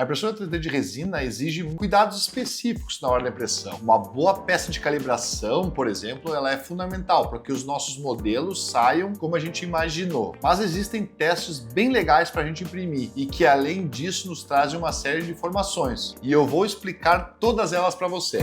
A impressora 3D de resina exige cuidados específicos na hora da impressão. Uma boa peça de calibração, por exemplo, ela é fundamental para que os nossos modelos saiam como a gente imaginou. Mas existem testes bem legais para a gente imprimir e que, além disso, nos trazem uma série de informações. E eu vou explicar todas elas para você.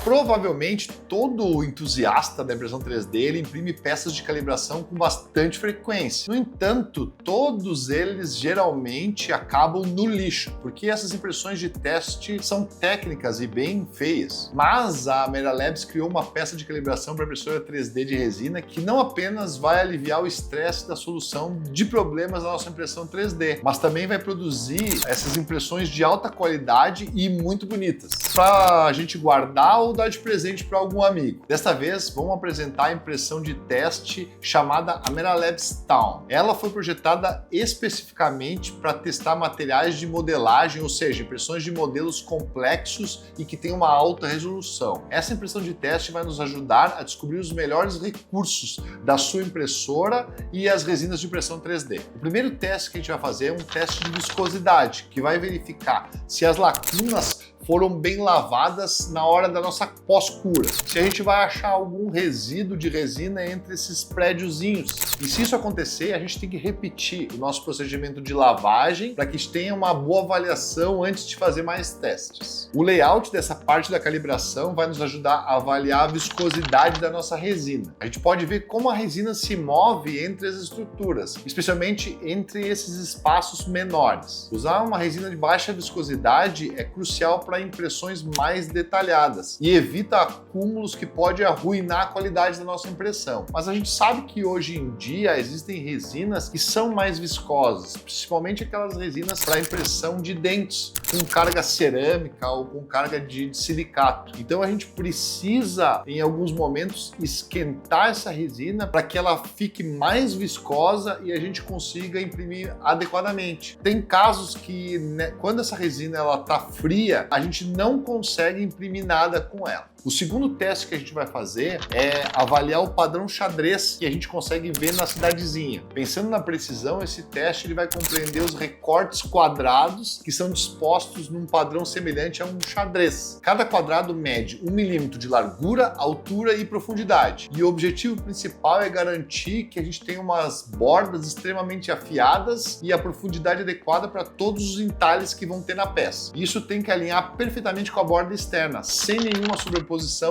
Provavelmente todo entusiasta da impressão 3D ele imprime peças de calibração com bastante frequência. No entanto, todos eles geralmente acabam no lixo, porque essas impressões de teste são técnicas e bem feias. Mas a Mera Labs criou uma peça de calibração para impressora 3D de resina que não apenas vai aliviar o estresse da solução de problemas da nossa impressão 3D, mas também vai produzir essas impressões de alta qualidade e muito bonitas, para a gente guardar ou dar de presente para algum amigo. Desta vez, vamos apresentar a impressão de teste chamada Mera Labs Town. Ela foi projetada especificamente para testar materiais de modelagem, ou seja, impressões de modelos complexos e que tem uma alta resolução. Essa impressão de teste vai nos ajudar a descobrir os melhores recursos da sua impressora e as resinas de impressão 3D. O primeiro teste que a gente vai fazer é um teste de viscosidade, que vai verificar se as lacunas foram bem lavadas na hora da nossa pós-cura. Se a gente vai achar algum resíduo de resina entre esses prédiozinhos. E se isso acontecer, a gente tem que repetir o nosso procedimento de lavagem para que tenha uma boa avaliação antes de fazer mais testes. O layout dessa parte da calibração vai nos ajudar a avaliar a viscosidade da nossa resina. A gente pode ver como a resina se move entre as estruturas, especialmente entre esses espaços menores. Usar uma resina de baixa viscosidade é crucial para impressões mais detalhadas e evita acúmulos que podem arruinar a qualidade da nossa impressão. Mas a gente sabe que hoje em dia existem resinas que são mais viscosas, principalmente aquelas resinas para impressão de dentes, com carga cerâmica ou com carga de silicato. Então a gente precisa, em alguns momentos, esquentar essa resina para que ela fique mais viscosa e a gente consiga imprimir adequadamente. Tem casos que, quando essa resina está fria, a gente não consegue imprimir nada com ela. O segundo teste que a gente vai fazer é avaliar o padrão xadrez que a gente consegue ver na cidadezinha. Pensando na precisão, esse teste ele vai compreender os recortes quadrados que são dispostos num padrão semelhante a um xadrez. Cada quadrado mede 1 milímetro de largura, altura e profundidade. E o objetivo principal é garantir que a gente tenha umas bordas extremamente afiadas e a profundidade adequada para todos os entalhes que vão ter na peça. Isso tem que alinhar perfeitamente com a borda externa, sem nenhuma sobreposição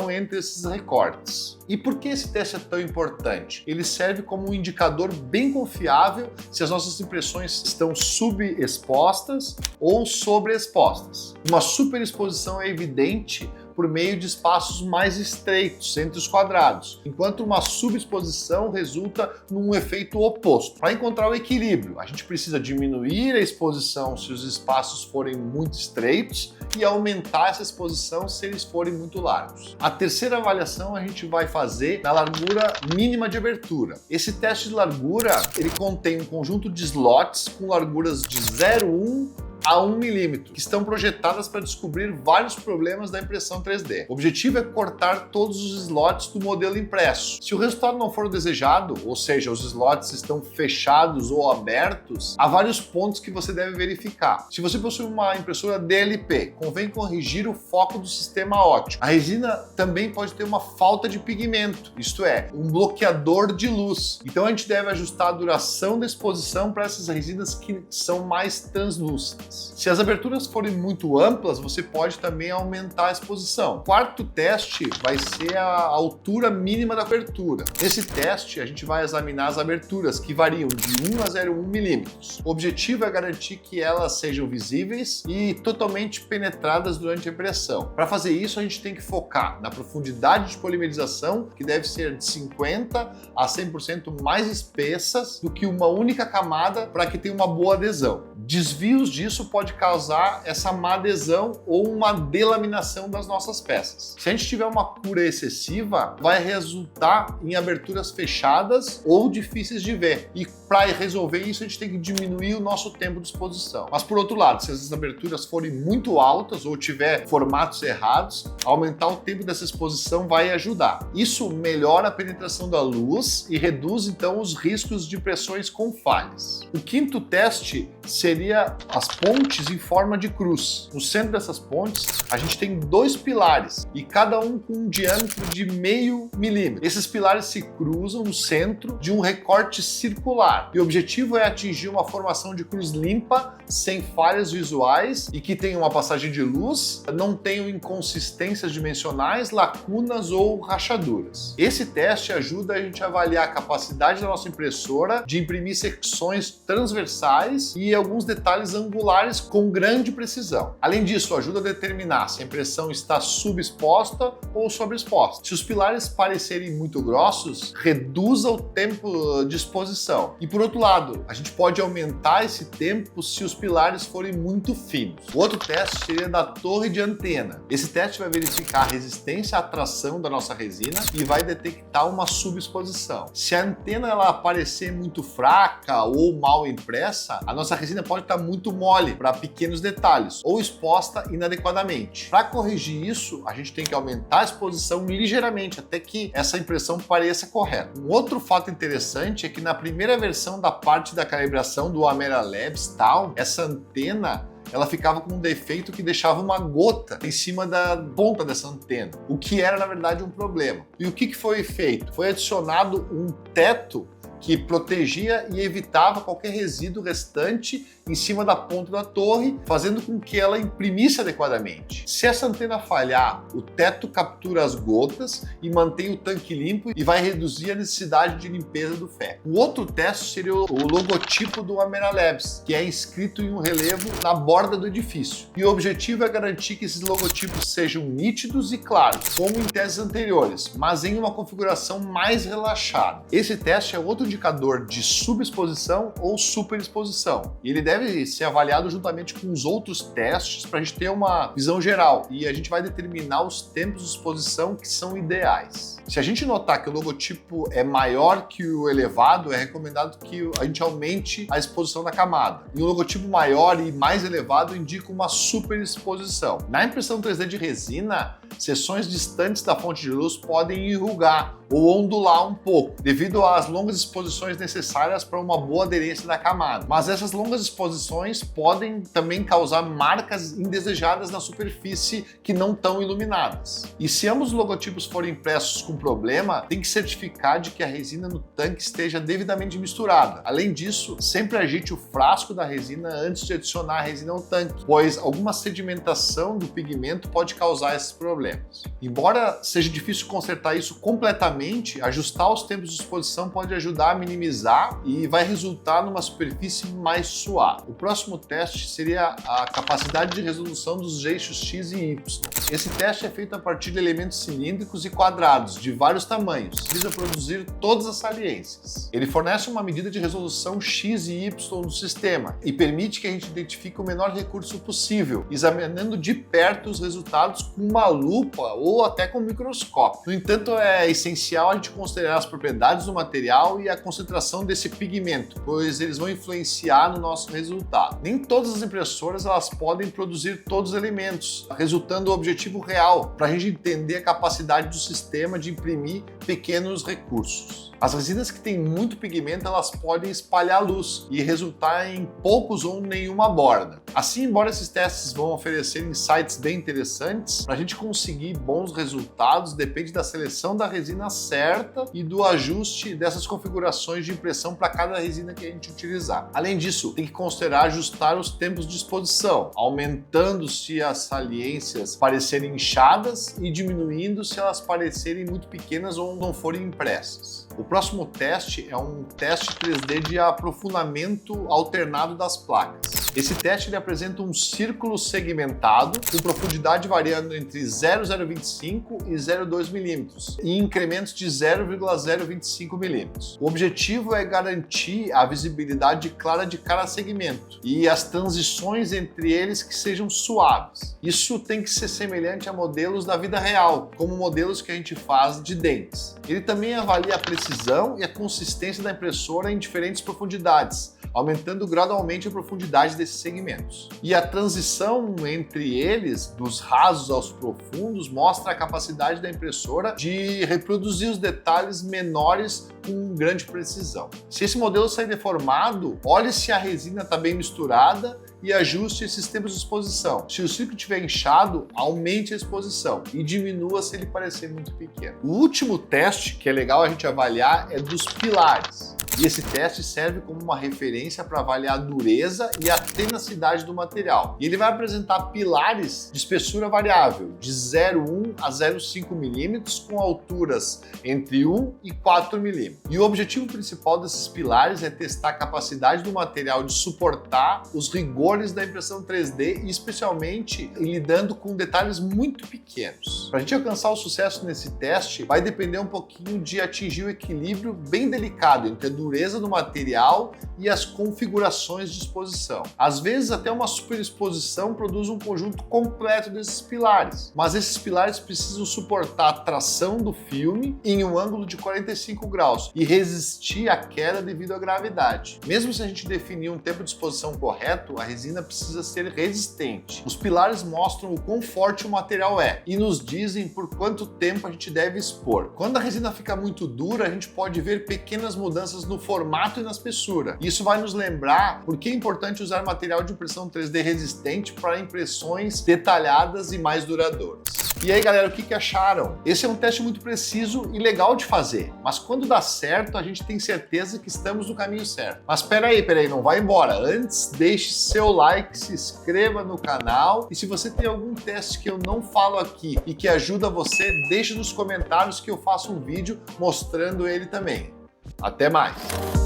entre esses recortes. E por que esse teste é tão importante? Ele serve como um indicador bem confiável se as nossas impressões estão subexpostas ou sobreexpostas. Uma superexposição é evidente por meio de espaços mais estreitos entre os quadrados, enquanto uma subexposição resulta num efeito oposto. Para encontrar o equilíbrio, a gente precisa diminuir a exposição se os espaços forem muito estreitos e aumentar essa exposição se eles forem muito largos. A terceira avaliação a gente vai fazer na largura mínima de abertura. Esse teste de largura ele contém um conjunto de slots com larguras de 0,1 a 1 milímetro, que estão projetadas para descobrir vários problemas da impressão 3D. O objetivo é cortar todos os slots do modelo impresso. Se o resultado não for o desejado, ou seja, os slots estão fechados ou abertos, há vários pontos que você deve verificar. Se você possui uma impressora DLP, convém corrigir o foco do sistema óptico. A resina também pode ter uma falta de pigmento, isto é, um bloqueador de luz. Então a gente deve ajustar a duração da exposição para essas resinas que são mais translúcidas. Se as aberturas forem muito amplas, você pode também aumentar a exposição. O quarto teste vai ser a altura mínima da abertura. Nesse teste, a gente vai examinar as aberturas, que variam de 1 a 0,1 milímetros. O objetivo é garantir que elas sejam visíveis e totalmente penetradas durante a impressão. Para fazer isso, a gente tem que focar na profundidade de polimerização, que deve ser de 50 a 100% mais espessas do que uma única camada para que tenha uma boa adesão. Desvios disso isso pode causar essa má adesão ou uma delaminação das nossas peças. Se a gente tiver uma cura excessiva, vai resultar em aberturas fechadas ou difíceis de ver. E para resolver isso, a gente tem que diminuir o nosso tempo de exposição. Mas por outro lado, se essas aberturas forem muito altas ou tiver formatos errados, aumentar o tempo dessa exposição vai ajudar. Isso melhora a penetração da luz e reduz então os riscos de impressões com falhas. O quinto teste seria as pontes em forma de cruz. No centro dessas pontes, a gente tem dois pilares e cada um com um diâmetro de 0,5 milímetro. Esses pilares se cruzam no centro de um recorte circular e o objetivo é atingir uma formação de cruz limpa, sem falhas visuais e que tenha uma passagem de luz, não tenham inconsistências dimensionais, lacunas ou rachaduras. Esse teste ajuda a gente a avaliar a capacidade da nossa impressora de imprimir secções transversais e alguns detalhes angulares com grande precisão. Além disso, ajuda a determinar se a impressão está subexposta ou sobreexposta. Se os pilares parecerem muito grossos, reduza o tempo de exposição. E por outro lado, a gente pode aumentar esse tempo se os pilares forem muito finos. O outro teste seria da torre de antena. Esse teste vai verificar a resistência à tração da nossa resina e vai detectar uma subexposição. Se a antena ela aparecer muito fraca ou mal impressa, a nossa resina pode estar muito mole para pequenos detalhes ou exposta inadequadamente. Para corrigir isso, a gente tem que aumentar a exposição ligeiramente até que essa impressão pareça correta. Um outro fato interessante é que na primeira versão da parte da calibração do Amera Labs tal, essa antena ela ficava com um defeito que deixava uma gota em cima da ponta dessa antena, o que era na verdade um problema. E o que foi feito? Foi adicionado um teto que protegia e evitava qualquer resíduo restante em cima da ponta da torre, fazendo com que ela imprimisse adequadamente. Se essa antena falhar, o teto captura as gotas e mantém o tanque limpo e vai reduzir a necessidade de limpeza do ferro. O outro teste seria o logotipo do Amera Labs, que é inscrito em um relevo na borda do edifício. E o objetivo é garantir que esses logotipos sejam nítidos e claros, como em testes anteriores, mas em uma configuração mais relaxada. Esse teste é outro indicador de subexposição ou superexposição. E ele deve ser avaliado juntamente com os outros testes para a gente ter uma visão geral e a gente vai determinar os tempos de exposição que são ideais. Se a gente notar que o logotipo é maior que o elevado, é recomendado que a gente aumente a exposição da camada. E um logotipo maior e mais elevado indica uma superexposição. Na impressão 3D de resina, seções distantes da fonte de luz podem enrugar ou ondular um pouco, devido às longas exposições necessárias para uma boa aderência da camada. Mas essas longas exposições podem também causar marcas indesejadas na superfície que não estão iluminadas. E se ambos os logotipos forem impressos com problema, tem que certificar de que a resina no tanque esteja devidamente misturada. Além disso, sempre agite o frasco da resina antes de adicionar a resina ao tanque, pois alguma sedimentação do pigmento pode causar esses problemas. Embora seja difícil consertar isso completamente, ajustar os tempos de exposição pode ajudar a minimizar e vai resultar numa superfície mais suave. O próximo teste seria a capacidade de resolução dos eixos X e Y. Esse teste é feito a partir de elementos cilíndricos e quadrados de vários tamanhos, visa produzir todas as saliências. Ele fornece uma medida de resolução X e Y do sistema e permite que a gente identifique o menor recurso possível, examinando de perto os resultados com uma lupa ou até com um microscópio. No entanto, é essencial a gente considerar as propriedades do material e a concentração desse pigmento, pois eles vão influenciar no nosso resultado. Nem todas as impressoras elas podem produzir todos os elementos, resultando no objetivo real, para a gente entender a capacidade do sistema de imprimir pequenos recursos. As resinas que têm muito pigmento, elas podem espalhar luz e resultar em poucos ou nenhuma borda. Assim, embora esses testes vão oferecer insights bem interessantes, para a gente conseguir bons resultados depende da seleção da resina certa e do ajuste dessas configurações de impressão para cada resina que a gente utilizar. Além disso, tem que considerar ajustar os tempos de exposição, aumentando se as saliências parecerem inchadas e diminuindo se elas parecerem muito pequenas ou não forem impressas. O próximo teste é um teste 3D de aprofundamento alternado das placas. Esse teste ele apresenta um círculo segmentado com profundidade variando entre 0,025 e 0,2 milímetros e incrementos de 0,025 milímetros. O objetivo é garantir a visibilidade clara de cada segmento e as transições entre eles que sejam suaves. Isso tem que ser semelhante a modelos da vida real, como modelos que a gente faz de dentes. Ele também avalia a precisão e a consistência da impressora em diferentes profundidades, aumentando gradualmente a profundidade desses segmentos. E a transição entre eles, dos rasos aos profundos, mostra a capacidade da impressora de reproduzir os detalhes menores com grande precisão. Se esse modelo sair deformado, olhe se a resina está bem misturada e ajuste esses tempos de exposição. Se o círculo estiver inchado, aumente a exposição e diminua se ele parecer muito pequeno. O último teste que é legal a gente avaliar é dos pilares. E esse teste serve como uma referência para avaliar a dureza e a tenacidade do material. E ele vai apresentar pilares de espessura variável, de 0,1 a 0,5 milímetros, com alturas entre 1 e 4 milímetros. E o objetivo principal desses pilares é testar a capacidade do material de suportar os rigores da impressão 3D, e especialmente lidando com detalhes muito pequenos. Para a gente alcançar o sucesso nesse teste, vai depender um pouquinho de atingir o equilíbrio bem delicado entre a dureza do material e as configurações de exposição. Às vezes até uma superexposição produz um conjunto completo desses pilares, mas esses pilares precisam suportar a tração do filme em um ângulo de 45 graus e resistir à queda devido à gravidade. Mesmo se a gente definir um tempo de exposição correto, a resina precisa ser resistente. Os pilares mostram o quão forte o material é e nos dizem por quanto tempo a gente deve expor. Quando a resina fica muito dura, a gente pode ver pequenas mudanças no formato e na espessura. Isso vai nos lembrar por que é importante usar material de impressão 3D resistente para impressões detalhadas e mais duradouras. E aí, galera, o que acharam? Esse é um teste muito preciso e legal de fazer, mas quando dá certo, a gente tem certeza que estamos no caminho certo. Mas peraí, não vai embora. Antes, deixe seu like, se inscreva no canal e se você tem algum teste que eu não falo aqui e que ajuda você, deixe nos comentários que eu faço um vídeo mostrando ele também. Até mais!